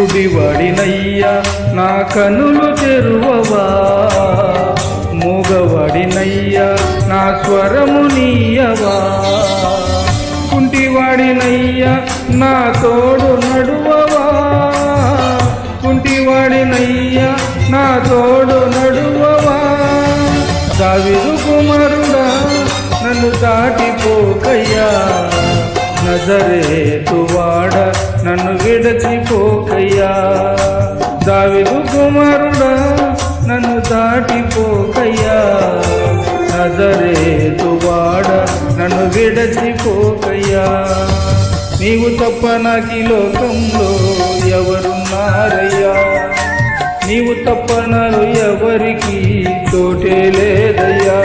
గుడివాడినయ్యా నా కనులు తెరువవా, మూగవాడినయ్యా నా స్వరము నీయవా, కుంటివాడినయ్యా నా తోడు నడువవా, కుంటివాడినయ్యా నా తోడు నడువవా. దావీదు కుమారుడా నన్ను దాటిపోకయ్యా, నజరేతువాడ నన్ను విడచిపోకయ్యా. దావీదు కుమారుడా నన్ను దాటిపోకయ్యా, నజరేతువాడ నన్ను విడచిపోకయ్యా. నీవు తప్ప నాకీ లోకంలో ఎవరున్నారయ్యా, నీవు తప్ప నాకు ఎవరికి చోటే లేదయ్యా.